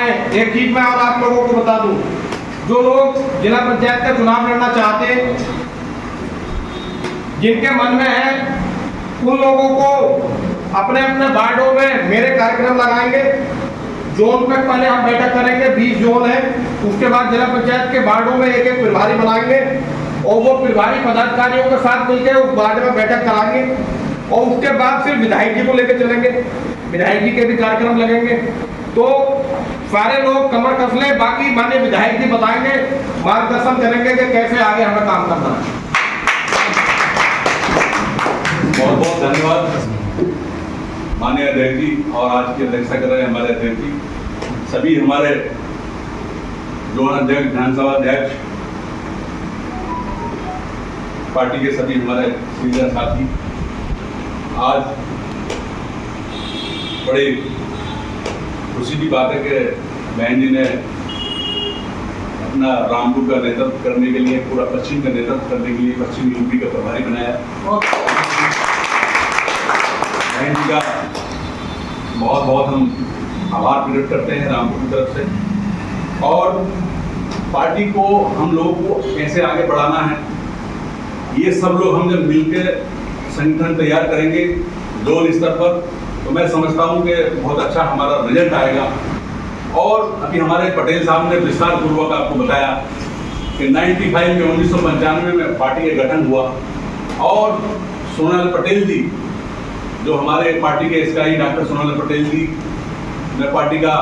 है। एक चीज मैं और आप लोगों को बता दूं, जो लोग जिला पंचायत का चुनाव लड़ना चाहते हैं, जिनके मन में है, उन लोगों को अपने अपने वार्डों में मेरे कार्यक्रम लगाएंगे। जोन में पहले हम बैठक करेंगे, 20 जोन है, उसके बाद जिला पंचायत के वार्डों में एक एक प्रभारी बनाएंगे और वो प्रभारी पदाधिकारियों के साथ मिलकर उस वार्ड में बैठक कराएंगे और उसके बाद फिर विधायक जी को लेकर चलेंगे, विधायक जी के भी कार्यक्रम लगेंगे। तो सारे लोग कमर कस लें, बाकी माननीय विधायक जी बताएंगे, मार्गदर्शन करेंगे कि कैसे आगे हमें काम करना है। बहुत बहुत धन्यवाद माननीय अध्यक्ष जी और आज की अध्यक्षता कर रहे हैं हमारे अध्यक्ष जी, सभी हमारे जोन अध्यक्ष, विधानसभा अध्यक्ष, पार्टी के सभी हमारे सीनियर साथी। आज बड़ी खुशी की बात है कि बहन जी ने अपना रामपुर का नेतृत्व करने के लिए, पूरा पश्चिम का नेतृत्व करने के लिए पश्चिम यूपी का प्रभारी बनाया। बहन जी का बहुत बहुत हम आभार प्रकट करते हैं रामपुर की तरफ से। और पार्टी को हम लोगों को कैसे आगे बढ़ाना है, ये सब लोग हम जब मिलकर संगठन तैयार करेंगे जोन स्तर पर, तो मैं समझता हूँ कि बहुत अच्छा हमारा रिजल्ट आएगा। और अभी हमारे पटेल साहब ने विस्तार पूर्वक आपको बताया कि 95 में 1995 में पार्टी का गठन हुआ और सोनल पटेल जी, जो हमारे पार्टी के SKI डॉक्टर सोनल पटेल जी, मैं पार्टी का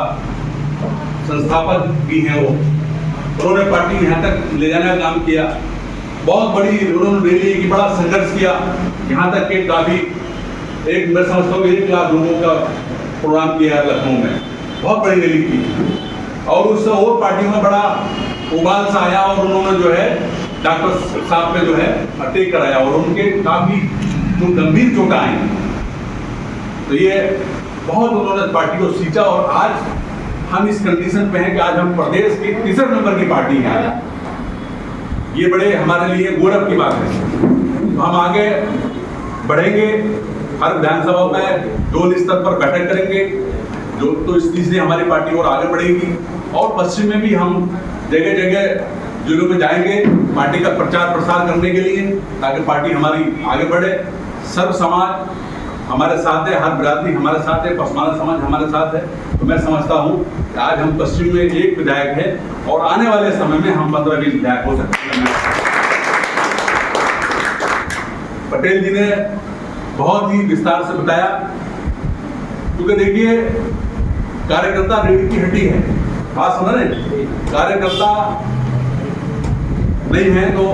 संस्थापक भी हैं, वो उन्होंने पार्टी यहाँ तक ले जाने का काम किया। बहुत बड़ी उन्होंने रैली की, बड़ा संघर्ष किया, यहाँ तक कि काफ़ी एक मैं समझता हूँ 1 लाख लोगों का प्रोग्राम किया लखनऊ में, बहुत बड़ी रैली की। और उससे और पार्टियों में बड़ा उबाल सा आया और उन्होंने जो है डॉक्टर साहब पे जो है अटैक कराया और उनके काफ़ी जो गंभीर चोटें आई। तो ये बहुत उन्होंने पार्टी को सींचा और आज हम इस कंडीशन पे हैं कि आज हम प्रदेश की 3रे नंबर की पार्टी हैं। ये बड़े हमारे लिए गौरव की बात है। तो हम आगे बढ़ेंगे, हर विधानसभा में जोन स्तर पर बैठक करेंगे, जो तो इसलिए हमारी पार्टी और आगे बढ़ेगी। और पश्चिम में भी हम जगह जगह जिलों में जाएंगे पार्टी का प्रचार प्रसार करने के लिए, ताकि पार्टी हमारी आगे बढ़े। सर्व समाज हमारे साथ है, हर बिरादरी हमारे साथ है, पसमाना समाज हमारे साथ है। तो मैं समझता हूँ कि आज हम पश्चिम में 1 विधायक है और आने वाले समय में हम 15-20 विधायक हो सकते हैं। पटेल जी ने बहुत ही विस्तार से बताया, क्योंकि देखिए कार्यकर्ता रीढ़ की हड्डी है, बात समझ रहे, कार्यकर्ता नहीं है तो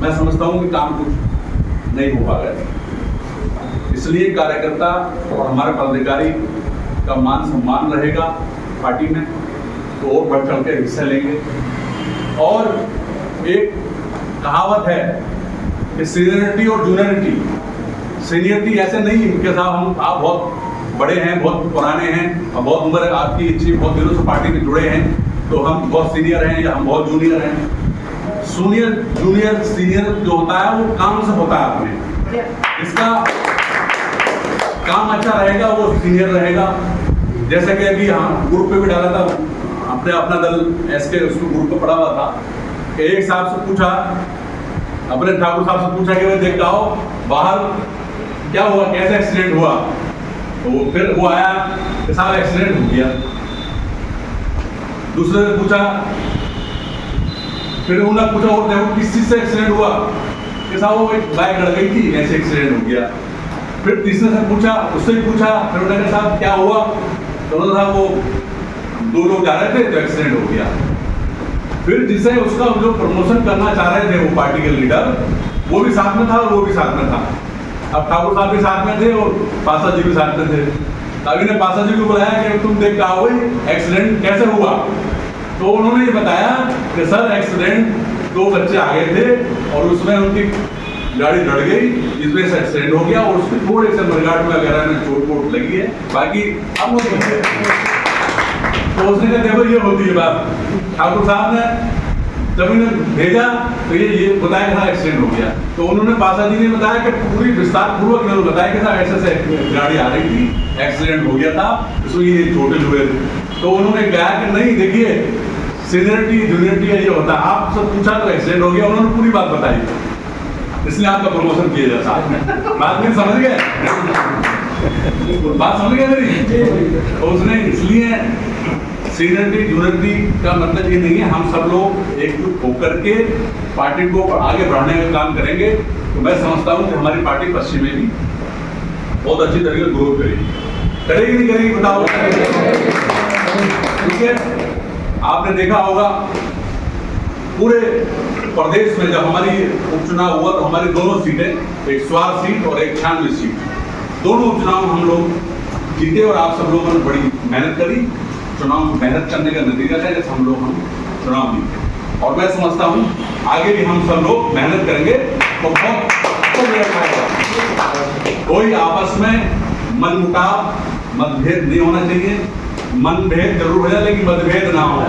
मैं समझता हूँ कि काम कुछ नहीं हो पाएगा। इसलिए कार्यकर्ता और हमारे पदाधिकारी का मान सम्मान रहेगा पार्टी में, तो और बढ़ चढ़ के हिस्सा लेंगे। और एक कहावत है कि सीनियरिटी और जूनियरिटी, सीनियरिटी ऐसे नहीं कि साहब हम आप बहुत बड़े हैं, बहुत पुराने हैं और बहुत उम्र आपकी अच्छी, बहुत दिनों से पार्टी में जुड़े हैं, तो हम बहुत सीनियर हैं या हम बहुत जूनियर हैं। जूनियर सीनियर जो होता है वो काम से होता है, अपने इसका काम अच्छा रहेगा वो सीनियर रहेगा। जैसे कि अभी हम ग्रुप पे भी डाला था, अपने अपना दल SK उसको ग्रुप पे पड़ा हुआ था कि एक साहब से पूछा, अपने ठाकुर साहब से पूछा कि भाई देखता हो बाहर क्या हुआ, कैसे एक्सीडेंट हुआ, तो फिर वो आया कि साहब एक्सीडेंट हो गया। दूसरे ने पूछा, फिर उन्होंने पूछा और देखो किस चीज से एक्सीडेंट हुआ, कि साहब वो एक बाइक लड़ गई थी, ऐसे एक्सीडेंट हो गया। फिर तीसरे से पूछा, उससे पूछा, फिर उन्होंने कहा साहब क्या हुआ, तो उन्होंने कहा वो 2 लोग जा रहे थे तो एक्सीडेंट हो गया। फिर जिसे उसका जो प्रमोशन करना चाह रहे थे वो पार्टी के लीडर, वो भी साथ में था और वो भी साथ में था। अब ठाकुर साहब भी साथ में थे और पासा जी भी साथ में थे। अभी ने पासा जी को बुलाया कि तुम देख क्या हुआ, एक्सीडेंट कैसे हुआ, तो उन्होंने ये बताया कि सर एक्सीडेंट 2 बच्चे आ गए थे और उसमें उनकी गाड़ी लड़ गई, इस वजह से एक्सीडेंट हो गया और उसमें थोड़े से मरगाट में वगैरह में चोट लगी है, बाकी अब वो तो उसने कहा देखो ये होती है बात। ठाकुर साहब ने जब इन्हें भेजा तो ये बताया कि एक्सीडेंट हो गया, तो उन्होंने पासा जी ने बताया कि पूरी विस्तार पूर्वक उन्होंने बताया कि साहब ऐसे गाड़ी आ रही थी, एक्सीडेंट हो गया था, इसमें ये चोटें हुए थे। तो उन्होंने कहा कि नहीं देखिए सीनियरिटी जूनियरिटी ये होता है, आप सब पूछा तो एक्सीडेंट हो गया, उन्होंने पूरी बात बताई, इसलिए आपका प्रमोशन किया जाता। बात मेरी समझ गए, बात समझ गए मेरी। तो उसने इसलिए सीनियरिटी जूनियरिटी का मतलब ये नहीं है, हम सब लोग एकजुट होकर के पार्टी को आगे बढ़ाने का काम करेंगे। तो मैं समझता हूँ कि हमारी पार्टी पश्चिम में भी बहुत अच्छी तरीके से ग्रोथ करेगी नहीं करेगी बताओ। ठीक है, आपने देखा होगा पूरे प्रदेश में जब हमारी उपचुनाव हुआ तो हमारी दोनों सीटें, एक स्वार सीट और एक 96 सीट, दोनों उपचुनाव हम लोग जीते और आप सब लोगों ने बड़ी मेहनत करी। चुनाव में मेहनत करने का नतीजा है जैसे हम चुनाव जीते, और मैं समझता हूँ आगे भी हम सब लोग मेहनत करेंगे तो बहुत कोई आपस में मनमुटाव मतभेद नहीं होना चाहिए। मनभेद जरूर हो जाए लेकिन मतभेद ना हो,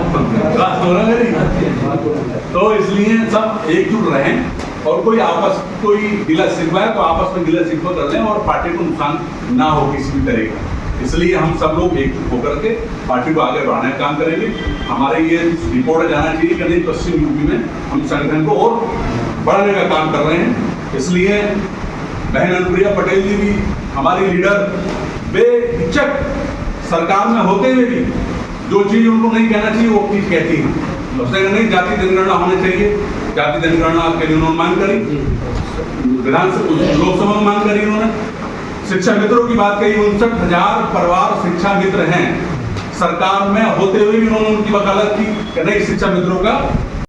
बात हो रहा है। तो इसलिए सब एकजुट रहें और कोई कोई गिला शिकवा है तो आपस में गिला शिकवा कर लें और पार्टी को नुकसान ना हो किसी भी तरह का। इसलिए हम सब लोग एकजुट होकर के पार्टी को आगे बढ़ाने का काम करेंगे। हमारे ये रिपोर्ट जाना चाहिए कि नहीं पश्चिम यूपी में हम संगठन को और बढ़ाने का काम कर रहे हैं। इसलिए बहन अनुप्रिया पटेल जी भी हमारी लीडर बेहिचक सरकार में होते हुए भी जो चीज उनको नहीं कहना चाहिए वो चीज कहती हैं। उसने नहीं जाति जनगणना होनी चाहिए, जाति जनगणना के लिए उन्होंने मांग करी, विधानसभा लोकसभा में मांग करी उन्होंने। शिक्षा मित्रों की बात कही, 59,000 परिवार शिक्षा मित्र हैं, सरकार में होते हुए भी उन्होंने उनकी वकालत की कि नहीं शिक्षा मित्रों का